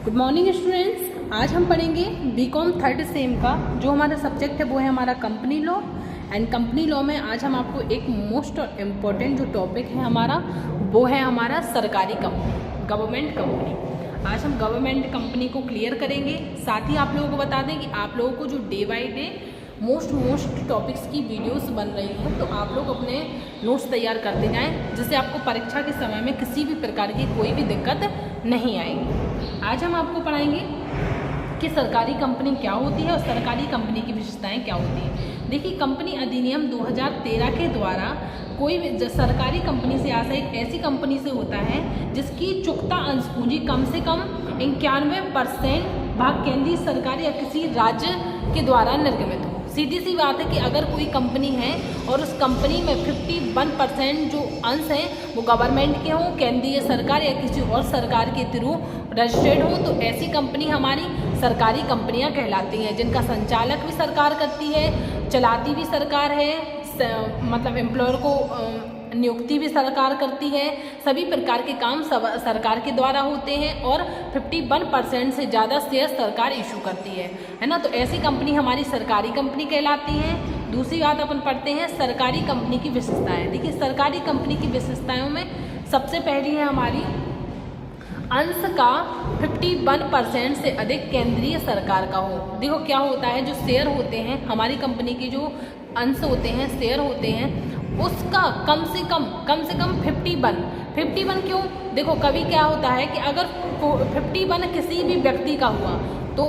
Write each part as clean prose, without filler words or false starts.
Good morning students. आज हम पढ़ेंगे बीकॉम थर्ड सेम का जो हमारा सब्जेक्ट है वो है हमारा company law. And company law में आज हम आपको एक मोस्ट इम्पॉर्टेंट जो टॉपिक है हमारा वो है हमारा सरकारी कंपनी, गवर्नमेंट कंपनी। आज हम गवर्नमेंट कंपनी को क्लियर करेंगे। साथ ही आप लोगों को बता दें कि आप लोगों को जो day by day most topics की वीडियोस बन रही हैं, तो आप लोग अपने नोट्स तैयार करते जाएं, जिससे आपको परीक्षा के समय में किसी भी प्रकार की कोई भी दिक्कत नहीं आएगी। आज हम आपको पढ़ाएंगे कि सरकारी कंपनी क्या होती है और सरकारी कंपनी की विशेषताएं क्या होती हैं। देखिए, कंपनी अधिनियम 2013 के द्वारा कोई भी सरकारी कंपनी से आशय एक ऐसी कंपनी से होता है जिसकी चुकता अंश पूंजी कम से कम 91% भाग केंद्रीय सरकार या किसी राज्य के द्वारा निर्गमित हो। सीधी सी बात है कि अगर कोई कंपनी है और उस कंपनी में 51% जो अंश हैं वो गवर्नमेंट के हों, केंद्रीय सरकार या किसी और सरकार के थ्रू रजिस्टर्ड हो, तो ऐसी कंपनी हमारी सरकारी कंपनियां कहलाती हैं, जिनका संचालक भी सरकार करती है, चलाती भी सरकार है, मतलब एम्प्लॉयर को नियुक्ति भी सरकार करती है। सभी प्रकार के काम सरकार के द्वारा होते हैं और 51% से ज़्यादा शेयर सरकार इशू करती है ना। तो ऐसी कंपनी हमारी सरकारी कंपनी कहलाती है। दूसरी बात अपन पढ़ते हैं सरकारी कंपनी की विशेषताएं। देखिए, सरकारी कंपनी की विशेषताओं में सबसे पहली है हमारी अंश का 51% से अधिक केंद्रीय सरकार का हो। देखो क्या होता है, जो शेयर होते हैं हमारी कंपनी के, जो अंश होते हैं, शेयर होते हैं, उसका कम से कम 51 क्यों? देखो, कभी क्या होता है कि अगर 51 किसी भी व्यक्ति का हुआ तो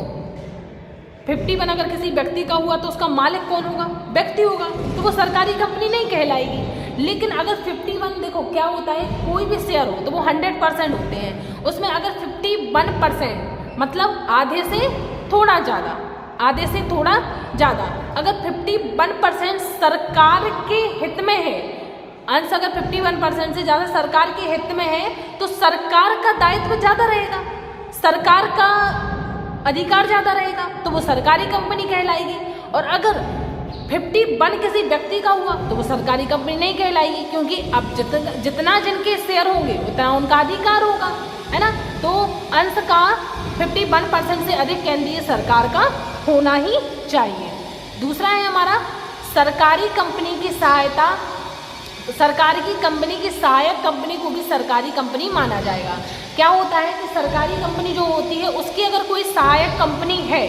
51 अगर किसी व्यक्ति का हुआ तो उसका मालिक कौन होगा? व्यक्ति होगा, तो वो सरकारी कंपनी नहीं कहलाएगी। लेकिन अगर 51, देखो क्या होता है, कोई भी शेयर हो तो वो 100% होते हैं। उसमें अगर 51% मतलब आधे से थोड़ा ज़्यादा, अगर 51% सरकार के हित में है, अंश अगर 51% से ज़्यादा सरकार के हित में है, तो सरकार का दायित्व ज़्यादा रहेगा, सरकार का अधिकार ज़्यादा रहेगा, तो वो सरकारी कंपनी कहलाएगी। और अगर 51 किसी व्यक्ति का हुआ तो वो सरकारी कंपनी नहीं कहलाएगी, क्योंकि अब जितना जिनके शेयर होंगे उतना उनका अधिकार होगा, है ना। तो अंश का 51% से अधिक केंद्रीय सरकार का होना ही चाहिए। दूसरा है हमारा सरकारी कंपनी की सहायता। सरकार की कंपनी की सहायक कंपनी को भी सरकारी कंपनी माना जाएगा। क्या होता है कि सरकारी कंपनी जो होती है उसकी अगर कोई सहायक कंपनी है,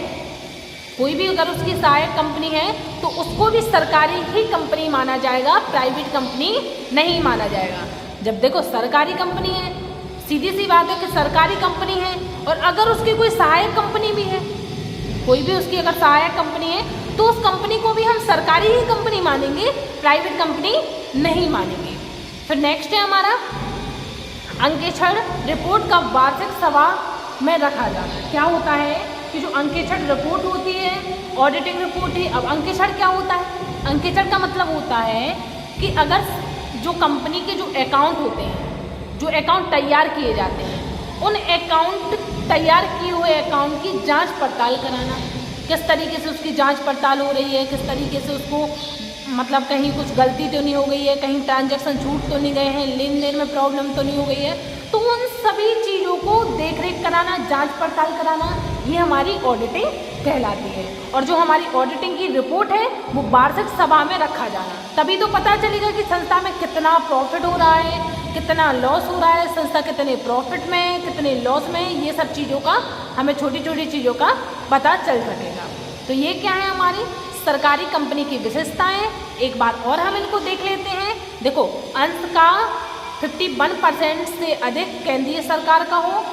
कोई भी अगर उसकी सहायक कंपनी है तो उसको भी सरकारी ही कंपनी माना जाएगा, प्राइवेट कंपनी नहीं माना जाएगा। जब देखो सरकारी कंपनी है, सीधी सी बात है कि सरकारी कंपनी है, और अगर उसकी कोई सहायक कंपनी भी है, कोई भी उसकी अगर सहायक कंपनी है, तो उस कंपनी को भी हम सरकारी ही कंपनी मानेंगे, प्राइवेट कंपनी नहीं मानेंगे। फिर नेक्स्ट है हमारा अंकेक्षण रिपोर्ट का वार्षिक सभा में रखा जाना। क्या होता है कि जो अंकेक्षण रिपोर्ट होती है, ऑडिटिंग रिपोर्ट है। अब अंकेक्षण क्या होता है? अंकेक्षण का मतलब होता है कि अगर जो कंपनी के जो अकाउंट होते हैं, जो अकाउंट तैयार किए जाते हैं, उन अकाउंट तैयार किए हुए अकाउंट की जांच पड़ताल कराना, किस तरीके से उसकी जांच पड़ताल हो रही है, किस तरीके से उसको मतलब कहीं कुछ गलती तो नहीं हो गई है, कहीं ट्रांजैक्शन छूट तो नहीं गए हैं, लेन देन में प्रॉब्लम तो नहीं हो गई है, तो उन सभी चीज़ों को देख रेख कराना, जांच पड़ताल कराना, ये हमारी ऑडिटिंग कहलाती है। और जो हमारी ऑडिटिंग की रिपोर्ट है वो वार्षिक सभा में रखा जाना, तभी तो पता चलेगा कि संस्था में कितना प्रॉफिट हो रहा है, कितना लॉस हो रहा है, संस्था कितने प्रॉफिट में, कितने लॉस में, ये सब चीज़ों का हमें छोटी छोटी चीज़ों का पता चल सकेगा। तो ये क्या है हमारी सरकारी कंपनी की विशेषताएं। एक बार और हम इनको देख लेते हैं। देखो, अंश का 51% से अधिक केंद्रीय सरकार का हो।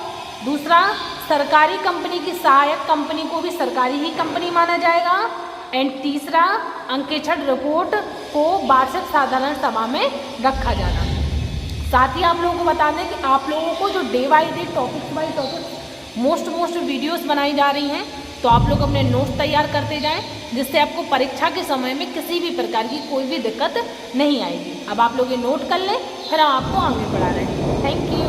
दूसरा, सरकारी कंपनी की सहायक कंपनी को भी सरकारी ही कंपनी माना जाएगा। एंड तीसरा, अंकेक्षण रिपोर्ट को वार्षिक साधारण सभा में रखा जाना। साथ ही आप लोगों को बता दें कि आप लोगों को जो day by day topic by topic most videos बनाई जा रही हैं, तो आप लोग अपने नोट्स तैयार करते जाएं, जिससे आपको परीक्षा के समय में किसी भी प्रकार की कोई भी दिक्कत नहीं आएगी। अब आप लोग ये नोट कर लें, फिर हम आपको आगे पढ़ा रहे हैं। Thank you.